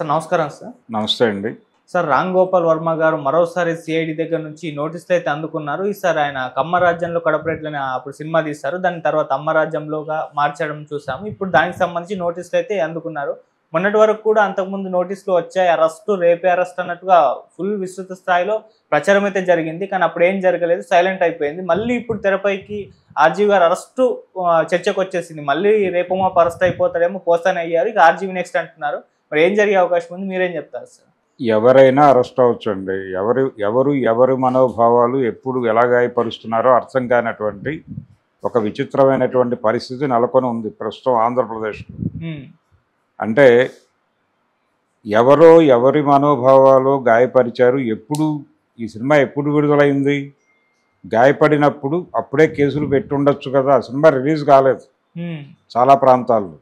Sir నమస్కారం sir. నమస్తే అండి. సార్ రామ్ గోపాల్ వర్మ గారు మరోసారి సిఐడి దగ్గర నుంచి నోటీసులు అయితే అందుకున్నారు. ఈసారి ఆయన కమ్మరాజ్యంలో కడపరేట్లని అప్పుడు సినిమా తీశారు. దాని తర్వాత అమ్మరాజ్యంలోగా మార్చడం చూసాము. ఇప్పుడు దానికి సంబంధించి నోటీసులు అయితే అందుకున్నారు. మొన్నటి వరకు కూడా అంతకుముందు నోటీసులు వచ్చాయి, అరెస్టు రేపే అరెస్ట్ అన్నట్టుగా ఫుల్ విస్తృత స్థాయిలో ప్రచారం అయితే జరిగింది. కానీ అప్పుడు ఏం జరగలేదు, సైలెంట్ అయిపోయింది. మళ్ళీ ఇప్పుడు తెరపైకి ఆర్జీవి గారు అరెస్టు చర్చకు వచ్చేసింది. మళ్ళీ రేపు మాపు అరెస్ట్ అయిపోతాడేమో, పోస్తానే అయ్యారు. ఇక ఆర్జీవి నెక్స్ట్ అంటున్నారు. మరి ఏం జరిగే అవకాశం ఉంది, మీరేం చెప్తారు సార్? ఎవరైనా అరెస్ట్ అవ్వచ్చండి. ఎవరి మనోభావాలు ఎప్పుడు ఎలా గాయపరుస్తున్నారో అర్థం కానటువంటి ఒక విచిత్రమైనటువంటి పరిస్థితి నెలకొని ఉంది ప్రస్తుతం ఆంధ్రప్రదేశ్లో. అంటే ఎవరి మనోభావాలు గాయపరిచారు, ఈ సినిమా ఎప్పుడు విడుదలైంది, గాయపడినప్పుడు అప్పుడే కేసులు పెట్టి ఉండొచ్చు కదా. ఆ సినిమా రిలీజ్ కాలేదు చాలా ప్రాంతాల్లో.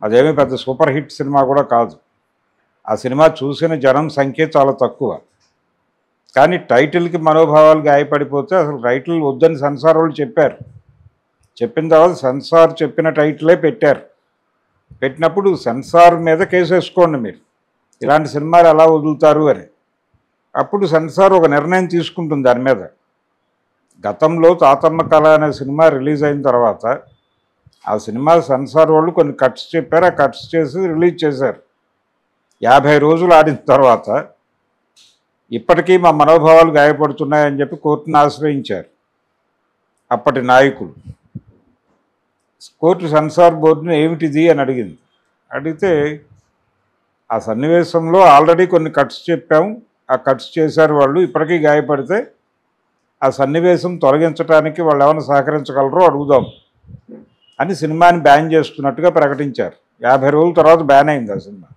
అదేమీ పెద్ద సూపర్ హిట్ సినిమా కూడా కాదు. ఆ సినిమా చూసిన జనం సంఖ్య చాలా తక్కువ. కానీ టైటిల్కి మనోభావాలు గాయపడిపోతే అసలు టైటిల్ వద్దని సెన్సార్ వాళ్ళు చెప్పారు. చెప్పిన తర్వాత సెన్సార్ చెప్పిన టైటిలే పెట్టారు. పెట్టినప్పుడు సెన్సార్ మీద కేసు వేసుకోండి మీరు, ఇలాంటి సినిమాలు ఎలా వదులుతారు అని. అప్పుడు సెన్సార్ ఒక నిర్ణయం తీసుకుంటుంది దాని మీద. గతంలో తాతమ్మ కళ అనే సినిమా రిలీజ్ అయిన తర్వాత ఆ సినిమా సెన్సార్ వాళ్ళు కొన్ని కట్స్ చెప్పారు. ఆ కట్స్ చేసి రిలీజ్ చేశారు. 50 రోజులు ఆడిన తర్వాత ఇప్పటికీ మా మనోభావాలు గాయపడుతున్నాయని చెప్పి కోర్టును ఆశ్రయించారు అప్పటి నాయకులు. కోర్టు సెన్సార్ బోర్డుని ఏమిటిది అని అడిగింది. అడిగితే ఆ సన్నివేశంలో ఆల్రెడీ కొన్ని కట్స్ చెప్పాము, ఆ కట్స్ చేశారు వాళ్ళు, ఇప్పటికీ గాయపడితే ఆ సన్నివేశం తొలగించడానికి వాళ్ళు ఏమైనా సహకరించగలరో అడుగుదాం అని సినిమాని బ్యాన్ చేస్తున్నట్టుగా ప్రకటించారు. 50 రోజుల తర్వాత బ్యాన్ అయింది ఆ సినిమా.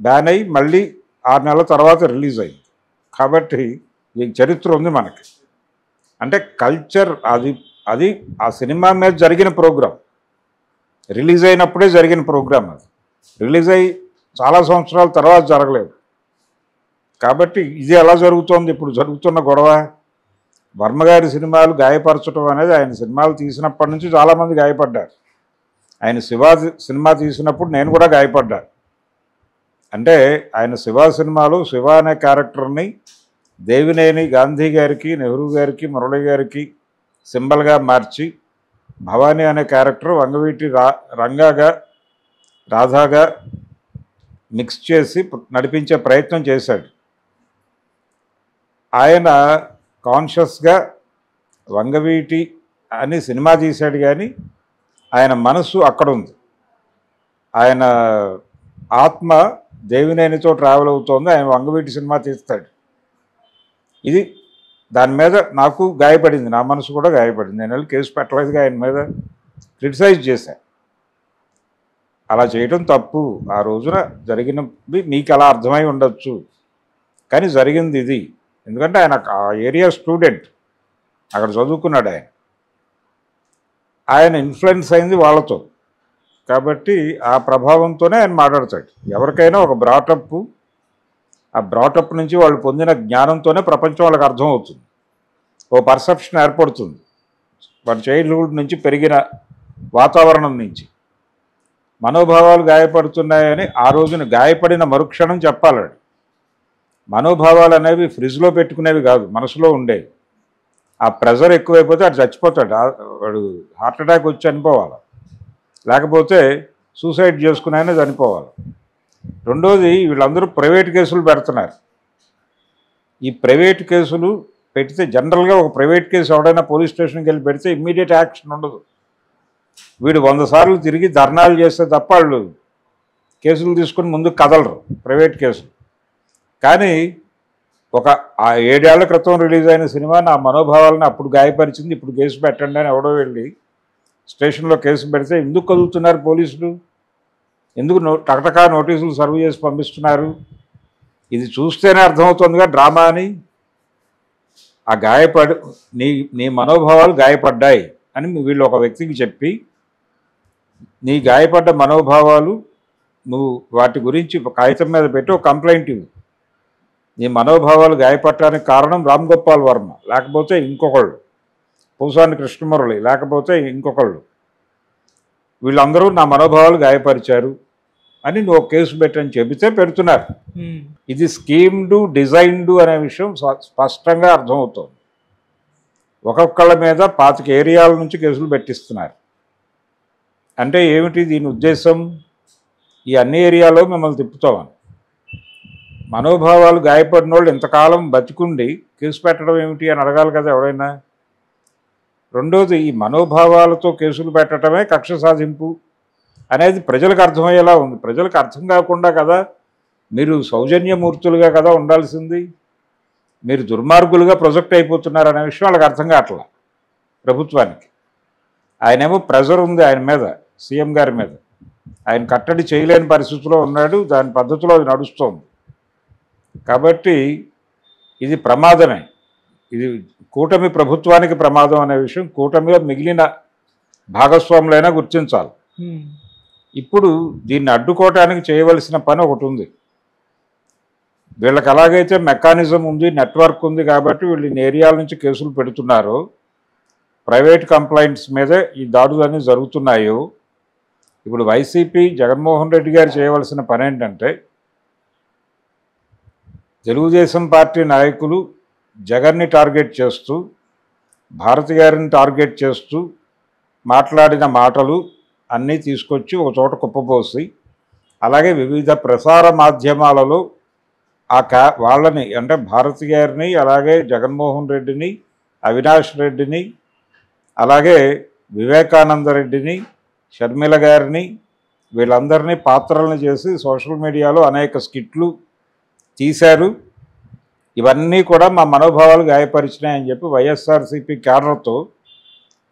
బ్యాన్ అయ్యి మళ్ళీ 6 నెలల తర్వాత రిలీజ్ అయింది. కాబట్టి ఈ చరిత్ర ఉంది మనకి. అంటే కల్చర్ అది ఆ సినిమా మీద జరిగిన ప్రోగ్రాం, రిలీజ్ అయినప్పుడే జరిగిన ప్రోగ్రాం. అది రిలీజ్ అయ్యి చాలా సంవత్సరాల తర్వాత జరగలేదు. కాబట్టి ఇది ఎలా జరుగుతోంది ఇప్పుడు జరుగుతున్న గొడవ? వర్మగారి సినిమాలు గాయపరచడం అనేది, ఆయన సినిమాలు తీసినప్పటి నుంచి చాలామంది గాయపడ్డారు. ఆయన శివ సినిమా తీసినప్పుడు నేను కూడా గాయపడ్డాను. అంటే ఆయన శివ సినిమాలో శివ అనే క్యారెక్టర్ని దేవినేని గాంధీ గారికి, నెహ్రూ గారికి, మురళి గారికి సింబల్గా మార్చి భవానీ అనే క్యారెక్టర్ వంగవీటి రంగాగా, రాధాగా మిక్స్ చేసి నడిపించే ప్రయత్నం చేశాడు. ఆయన కాన్షియస్గా వంగవీటి అని సినిమా తీశాడు, కానీ ఆయన మనసు అక్కడ ఉంది. ఆయన ఆత్మ దేవినేనితో ట్రావెల్ అవుతోంది. ఆయన వంగవీటి సినిమా తీస్తాడు. ఇది దాని మీద నాకు గాయపడింది, నా మనసు కూడా గాయపడింది. నేను వెళ్ళి కేసు పెట్టలేదుగా, ఆయన మీద క్రిటిసైజ్ చేశాను. అలా చేయటం తప్పు. ఆ రోజున జరిగినది మీకు అలా అర్థమై ఉండొచ్చు, కానీ జరిగింది ఇది. ఎందుకంటే ఆయన ఆ ఏరియా స్టూడెంట్, అక్కడ చదువుకున్నాడు. ఆయన ఇన్ఫ్లుయెన్స్ అయింది వాళ్ళతో. కాబట్టి ఆ ప్రభావంతోనే ఆయన మాట్లాడతాడు. ఎవరికైనా ఒక బ్రాటప్, ఆ బ్రాటప్ నుంచి వాళ్ళు పొందిన జ్ఞానంతోనే ప్రపంచం వాళ్ళకి అర్థమవుతుంది. ఓ పర్సెప్షన్ ఏర్పడుతుంది వాడి చైల్డ్హుడ్ నుంచి, పెరిగిన వాతావరణం నుంచి. మనోభావాలు గాయపడుతున్నాయని ఆ రోజున గాయపడిన మరుక్షణం చెప్పాలి. మనోభావాలు అనేవి ఫ్రిడ్జ్లో పెట్టుకునేవి కాదు, మనసులో ఉండేవి. ఆ ప్రెజర్ ఎక్కువైపోతే అటు చచ్చిపోతాడు. వాడు హార్ట్ అటాక్ వచ్చి చనిపోవాలి, లేకపోతే సూసైడ్ చేసుకునైనా చనిపోవాలి. రెండోది, వీళ్ళందరూ ప్రైవేట్ కేసులు పెడుతున్నారు. ఈ ప్రైవేట్ కేసులు పెడితే జనరల్గా ఒక ప్రైవేట్ కేసు ఎవడైనా పోలీస్ స్టేషన్కి వెళ్ళి పెడితే ఇమ్మీడియట్ యాక్షన్ ఉండదు. వీడు 100 సార్లు తిరిగి ధర్నాలు చేస్తే తప్ప వాళ్ళు కేసులు తీసుకుని ముందుకు కదలరు, ప్రైవేట్ కేసులు. కానీ ఒక 7 ఏళ్ల క్రితం రిలీజ్ అయిన సినిమా నా మనోభావాలను అప్పుడు గాయపరిచింది, ఇప్పుడు కేసు పెట్టండి అని ఎవడో వెళ్ళి స్టేషన్లో కేసు పెడితే ఎందుకు కదులుతున్నారు పోలీసులు? ఎందుకు టకటకా నోటీసులు సర్వ్ చేసి పంపిస్తున్నారు? ఇది చూస్తేనే అర్థమవుతుందిగా డ్రామా అని. ఆ నీ మనోభావాలు గాయపడ్డాయి అని వీళ్ళు ఒక వ్యక్తికి చెప్పి, నీ గాయపడ్డ మనోభావాలు నువ్వు వాటి గురించి కాగితం మీద పెట్టి ఒక కంప్లైంట్ ఇవ్వు. నీ మనోభావాలు గాయపడటానికి కారణం రామ్ గోపాల్ వర్మ, లేకపోతే ఇంకొకళ్ళు పూసాని కృష్ణమురళి, లేకపోతే ఇంకొకళ్ళు. వీళ్ళందరూ నా మనోభావాలు గాయపరిచారు, అని నువ్వు కేసు పెట్టని చెబితే పెడుతున్నారు. ఇది స్కీమ్డ్ డిజైన్డ్ అనే విషయం స్పష్టంగా అర్థమవుతుంది. ఒక్కొక్కళ్ళ మీద 25 ఏరియాల నుంచి కేసులు పెట్టిస్తున్నారు. అంటే ఏమిటి దీని ఉద్దేశం? ఈ అన్ని ఏరియాలో మిమ్మల్ని తిప్పుతామని. మనోభావాలు గాయపడిన వాళ్ళు ఇంతకాలం బతికుండి కేసు పెట్టడం ఏమిటి అని అడగాలి కదా ఎవరైనా. రెండోది, ఈ మనోభావాలతో కేసులు పెట్టడమే కక్ష సాధింపు అనేది ప్రజలకు అర్థమయ్యేలా ఉంది. ప్రజలకు అర్థం కాకుండా కదా మీరు సౌజన్యమూర్తులుగా కదా ఉండాల్సింది. మీరు దుర్మార్గులుగా ప్రొజెక్ట్ అయిపోతున్నారు అనే విషయం వాళ్ళకి అర్థం కావట్లా ప్రభుత్వానికి. ఆయనేమో ప్రెజర్ ఉంది ఆయన మీద, సీఎం గారి మీద. ఆయన కట్టడి చేయలేని పరిస్థితిలో ఉన్నాడు. దాని పద్ధతిలో అది నడుస్తోంది. కాబట్టి ఇది ప్రమాదమే. ఇది కూటమి ప్రభుత్వానికి ప్రమాదం అనే విషయం కూటమిలో మిగిలిన భాగస్వాములైనా గుర్తించాలి. ఇప్పుడు దీన్ని అడ్డుకోవటానికి చేయవలసిన పని ఒకటి ఉంది. వీళ్ళకి ఎలాగైతే మెకానిజం ఉంది, నెట్వర్క్ ఉంది కాబట్టి వీళ్ళు ఇన్ని ఏరియాల నుంచి కేసులు పెడుతున్నారో, ప్రైవేట్ కంప్లైంట్స్ మీదే ఈ దాడులన్నీ జరుగుతున్నాయో, ఇప్పుడు వైసీపీ జగన్మోహన్ రెడ్డి గారు చేయవలసిన పని ఏంటంటే, తెలుగుదేశం పార్టీ నాయకులు జగన్ని టార్గెట్ చేస్తూ, భారతి గారిని టార్గెట్ చేస్తూ మాట్లాడిన మాటలు అన్నీ తీసుకొచ్చి ఒక చోట కుప్పపోసి, అలాగే వివిధ ప్రసార మాధ్యమాలలో వాళ్ళని అంటే భారతి గారిని, అలాగే జగన్మోహన్ రెడ్డిని, అవినాష్ రెడ్డిని, అలాగే వివేకానంద రెడ్డిని, షర్మిల గారిని, వీళ్ళందరినీ పాత్రలను చేసి సోషల్ మీడియాలో అనేక స్కిట్లు తీశారు. ఇవన్నీ కూడా మా మనోభావాలు గాయపరిచినాయని చెప్పి వైఎస్ఆర్సీపీ క్యాడర్తో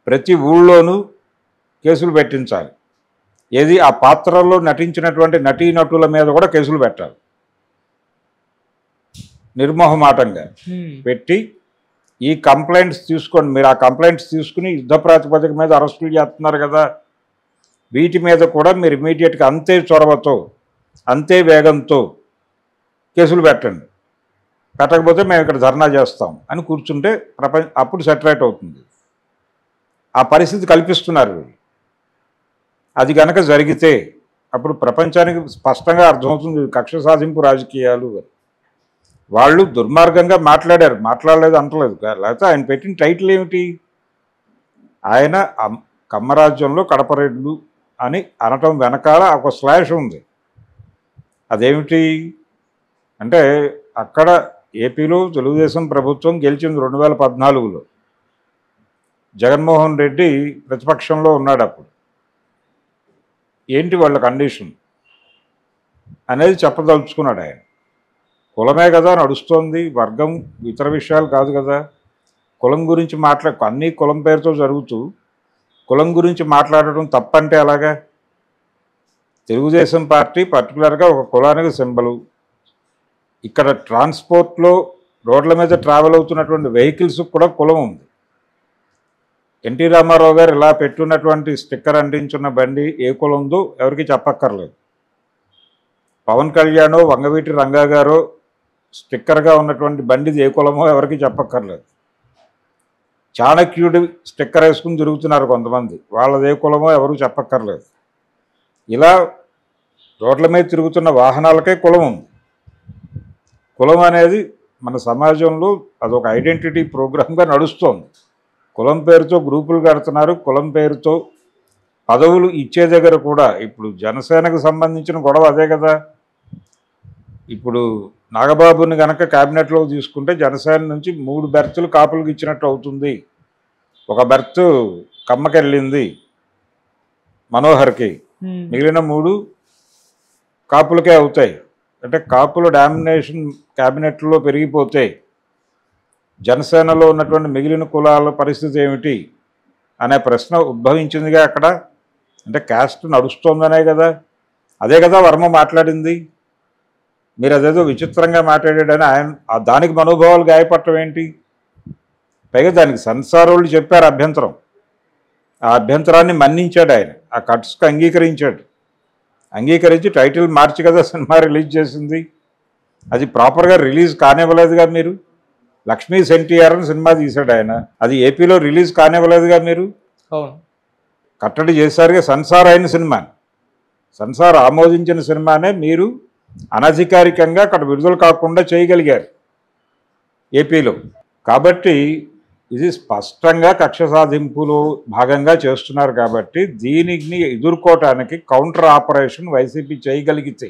ప్రతి ఊళ్ళోనూ కేసులు పెట్టించాలి. ఏది ఆ పాత్రల్లో నటించినటువంటి నటీనటుల మీద కూడా కేసులు పెట్టాలి. నిర్మోహమాటంగా పెట్టి ఈ కంప్లైంట్స్ తీసుకోండి, మీరు ఆ కంప్లైంట్స్ తీసుకుని యుద్ధ ప్రాతిపదిక మీద అరెస్టులు చేస్తున్నారు కదా, వీటి మీద కూడా మీరు ఇమీడియట్గా అంతే చొరవతో అంతే వేగంతో కేసులు పెట్టండి. పెట్టకపోతే మేము ఇక్కడ ధర్నా చేస్తాం అని కూర్చుంటే అప్పుడు సెటరేట్ అవుతుంది. ఆ పరిస్థితి కల్పిస్తున్నారు వీళ్ళు. అది కనుక జరిగితే అప్పుడు ప్రపంచానికి స్పష్టంగా అర్థమవుతుంది కక్ష సాధింపు రాజకీయాలు. వాళ్ళు దుర్మార్గంగా మాట్లాడారు, మాట్లాడలేదు అంటలేదు. లేకపోతే ఆయన పెట్టిన టైటిల్ ఏమిటి? ఆయన కమ్మరాజ్యంలో కడపరెడ్లు అని అనటం వెనకాల ఒక స్లాష్ ఉంది. అదేమిటి అంటే, అక్కడ ఏపీలో తెలుగుదేశం ప్రభుత్వం గెలిచింది 2014లో. జగన్మోహన్ రెడ్డి ప్రతిపక్షంలో ఉన్నాడు అప్పుడు. ఏంటి వాళ్ళ కండిషన్ అనేది చెప్పదలుచుకున్నాడు ఆయన. కులమే కదా నడుస్తోంది, వర్గం ఇతర విషయాలు కాదు కదా. కులం గురించి అన్నీ కులం పేరుతో జరుగుతూ కులం గురించి మాట్లాడటం తప్పంటే అలాగా? తెలుగుదేశం పార్టీ పర్టికులర్గా ఒక కులానికి సింబలు. ఇక్కడ ట్రాన్స్పోర్ట్లో రోడ్ల మీద ట్రావెల్ అవుతున్నటువంటి వెహికల్స్ కూడా కులం ఉంది. ఎన్టీ రామారావు గారు ఇలా పెట్టున్నటువంటి స్టిక్కర్ అంటించున్న బండి ఏ కులం ఉందో ఎవరికి చెప్పక్కర్లేదు. పవన్ కళ్యాణ్, వంగవీటి రంగా గారు స్టిక్కర్గా ఉన్నటువంటి బండిది ఏ కులమో ఎవరికి చెప్పక్కర్లేదు. చాణక్యుడి స్టిక్కర్ వేసుకుని తిరుగుతున్నారు కొంతమంది, వాళ్ళది ఏ కులమో ఎవరు చెప్పక్కర్లేదు. ఇలా రోడ్ల మీద తిరుగుతున్న వాహనాలకే కులం ఉంది. కులం అనేది మన సమాజంలో అదొక ఐడెంటిటీ ప్రోగ్రామ్గా నడుస్తోంది. కులం పేరుతో గ్రూపులు కడుతున్నారు, కులం పేరుతో పదవులు ఇచ్చే దగ్గర కూడా. ఇప్పుడు జనసేనకు సంబంధించిన గొడవ అదే కదా. ఇప్పుడు నాగబాబుని కనుక క్యాబినెట్లో తీసుకుంటే జనసేన నుంచి 3 బెర్తులు కాపులకు ఇచ్చినట్టు అవుతుంది. ఒక బెర్త్ కమ్మకి వెళ్ళింది మనోహర్కి, మిగిలిన 3 కాపులకే అవుతాయి. అంటే కాపుల డామినేషన్ క్యాబినెట్లో పెరిగిపోతే జనసేనలో ఉన్నటువంటి మిగిలిన కులాల పరిస్థితి ఏమిటి అనే ప్రశ్న ఉద్భవించిందిగా అక్కడ. అంటే క్యాస్ట్ నడుస్తోందనే కదా. అదే కదా వర్మ మాట్లాడింది. మీరు అదేదో విచిత్రంగా మాట్లాడాడని ఆయన దానికి మనోభావాలు గాయపడటం ఏంటి? పైగా దానికి సెన్సార్ వాళ్ళు చెప్పారు అభ్యంతరం. ఆ అభ్యంతరాన్ని మన్నించాడు ఆయన, ఆ కట్స్కి అంగీకరించాడు. అంగీకరించి టైటిల్ మార్చి కదా సినిమా రిలీజ్ చేసింది. అది ప్రాపర్గా రిలీజ్ కానివ్వలేదుగా మీరు. లక్ష్మీ సెన్టీఆర్ అని సినిమా తీశాడు ఆయన, అది ఏపీలో రిలీజ్ కానివ్వలేదుగా మీరు. కట్టడి చేశారుగా సెన్సార్ అయిన సినిమా. సెన్సార్ ఆమోదించిన సినిమానే మీరు అనధికారికంగా అక్కడ విడుదల కాకుండా చేయగలిగారు ఏపీలో. కాబట్టి ఇది స్పష్టంగా కక్ష సాధింపులో భాగంగా చేస్తున్నారు. కాబట్టి దీనిని ఎదుర్కోవటానికి కౌంటర్ ఆపరేషన్ వైసీపీ చేయగలిగితే,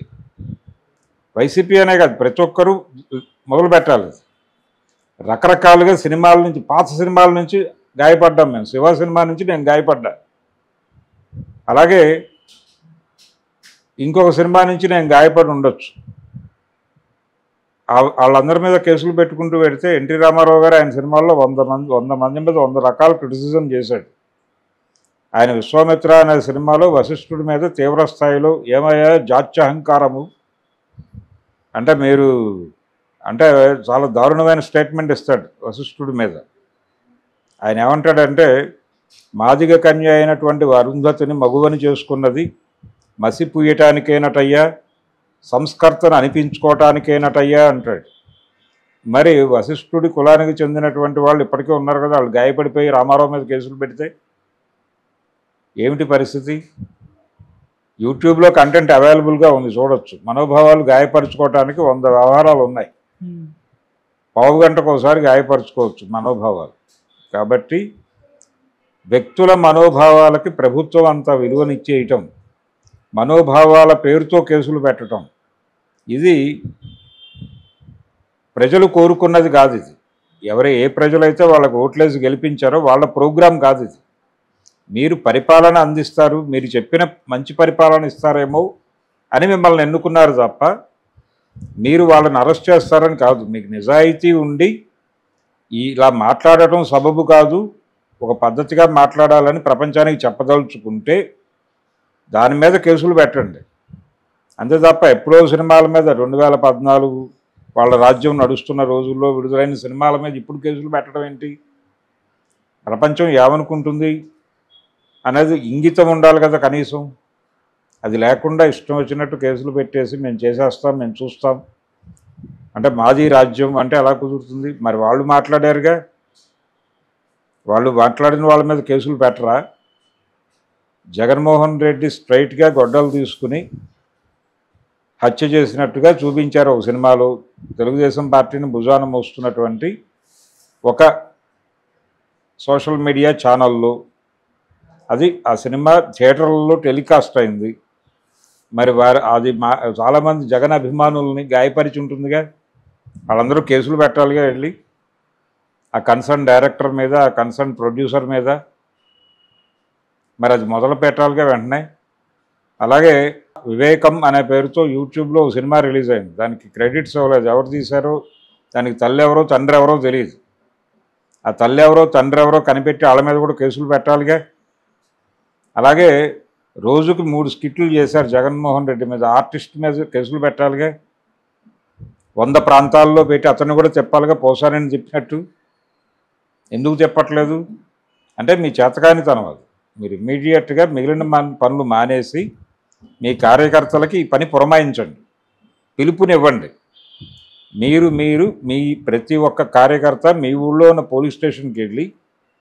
వైసీపీ అనే కాదు ప్రతి ఒక్కరూ మొదలు పెట్టాలి. రకరకాలుగా సినిమాల నుంచి, పాత సినిమాల నుంచి గాయపడ్డాం మేము. శివ సినిమా నుంచి నేను గాయపడ్డా, అలాగే ఇంకొక సినిమా నుంచి నేను గాయపడి ఉండొచ్చు. వాళ్ళందరి మీద కేసులు పెట్టుకుంటూ పెడితే ఎన్టీ రామారావు గారు ఆయన సినిమాల్లో 100 మంది మీద 100 రకాల క్రిటిసిజం చేశాడు. ఆయన విశ్వామిత్ర అనే సినిమాలో వశిష్ఠుడి మీద తీవ్ర స్థాయిలో ఏమయ్యా జాత్యహంకారము అంటే మీరు అంటే చాలా దారుణమైన స్టేట్మెంట్ ఇస్తాడు వశిష్ఠుడి మీద. ఆయన ఏమంటాడంటే, మాదిగ కన్య అయినటువంటి అరుంధతిని మగువని చేసుకున్నది మసిపూయటానికేనటయ్యా, సంస్కర్తను అనిపించుకోవటానికేనటయ్యా అంటాడు. మరి వశిష్ఠుడి కులానికి చెందినటువంటి వాళ్ళు ఇప్పటికే ఉన్నారు కదా, వాళ్ళు గాయపడిపోయి రామారావు మీద కేసులు పెడితే ఏమిటి పరిస్థితి? యూట్యూబ్లో కంటెంట్ అవైలబుల్గా ఉంది, చూడొచ్చు. మనోభావాలు గాయపరుచుకోవటానికి 100 వ్యవహారాలు ఉన్నాయి. పావు గంటకు ఒకసారి గాయపరుచుకోవచ్చు మనోభావాలు. కాబట్టి వ్యక్తుల మనోభావాలకి ప్రభుత్వం అంత విలువనిచ్చేయటం, మనోభావాల పేరుతో కేసులు పెట్టడం, ఇది ప్రజలు కోరుకున్నది కాదు. ఇది ఏ ప్రజలైతే వాళ్ళకు ఓట్లేసి గెలిపించారో వాళ్ళ ప్రోగ్రాం కాదు ఇది. మీరు పరిపాలన అందిస్తారు, మీరు చెప్పిన మంచి పరిపాలన ఇస్తారేమో అని మిమ్మల్ని ఎన్నుకున్నారు తప్ప మీరు వాళ్ళని అరెస్ట్ చేస్తారని కాదు. మీకు నిజాయితీ ఉండి ఇలా మాట్లాడటం సబబు కాదు, ఒక పద్ధతిగా మాట్లాడాలని ప్రపంచానికి చెప్పదలుచుకుంటే దాని మీద కేసులు పెట్టండి. అంతే తప్ప ఎప్పుడో సినిమాల మీద 2014 వాళ్ళ రాజ్యం నడుస్తున్న రోజుల్లో విడుదలైన సినిమాల మీద ఇప్పుడు కేసులు పెట్టడం ఏంటి? ప్రపంచం ఏమనుకుంటుంది అనేది ఇంగితం ఉండాలి కదా కనీసం. అది లేకుండా ఇష్టం వచ్చినట్టు కేసులు పెట్టేసి మేము చేసేస్తాం, మేము చూస్తాం అంటే మాది రాజ్యం అంటే ఎలా కుదురుతుంది? మరి వాళ్ళు మాట్లాడారుగా, వాళ్ళు మాట్లాడిన వాళ్ళ మీద కేసులు పెట్టరా? జగన్మోహన్ రెడ్డి స్ట్రైట్గా గొడ్డలు తీసుకుని హత్య చేసినట్టుగా చూపించారు ఒక సినిమాలో. తెలుగుదేశం పార్టీని భుజాన మోస్తున్నటువంటి ఒక సోషల్ మీడియా ఛానల్లో అది ఆ సినిమా థియేటర్లలో టెలికాస్ట్ అయింది. మరి అది చాలామంది జగన్ అభిమానుల్ని గాయపరిచి ఉంటుందిగా, వాళ్ళందరూ కేసులు పెట్టాలిగా వెళ్ళి ఆ కన్సర్న్ డైరెక్టర్ మీద, ఆ కన్సర్న్ ప్రొడ్యూసర్ మీద. మరి అది మొదలు పెట్టాలిగా వెంటనే. అలాగే వివేకం అనే పేరుతో యూట్యూబ్లో సినిమా రిలీజ్ అయింది, దానికి క్రెడిట్స్ ఇవ్వలేదు. ఎవరు తీశారో దానికి తల్లి ఎవరో తండ్రి ఎవరో తెలియదు. ఆ తల్లి ఎవరో తండ్రి ఎవరో కనిపెట్టి వాళ్ళ మీద కూడా కేసులు పెట్టాలిగా. అలాగే రోజుకి 3 స్కిట్లు చేశారు జగన్మోహన్ రెడ్డి మీద, ఆర్టిస్ట్ మీద కేసులు పెట్టాలిగా. 100 ప్రాంతాల్లో పెట్టి అతన్ని కూడా చెప్పాలిగా, పోసానని చెప్పినట్టు. ఎందుకు చెప్పట్లేదు అంటే మీ చేతకానితనం అది. మీరు ఇమ్మీడియట్గా మిగిలిన పనులు మానేసి మీ కార్యకర్తలకి ఈ పని పురమాయించండి, పిలుపునివ్వండి. మీరు మీ ప్రతి ఒక్క కార్యకర్త మీ ఊళ్ళో ఉన్న పోలీస్ స్టేషన్కి వెళ్ళి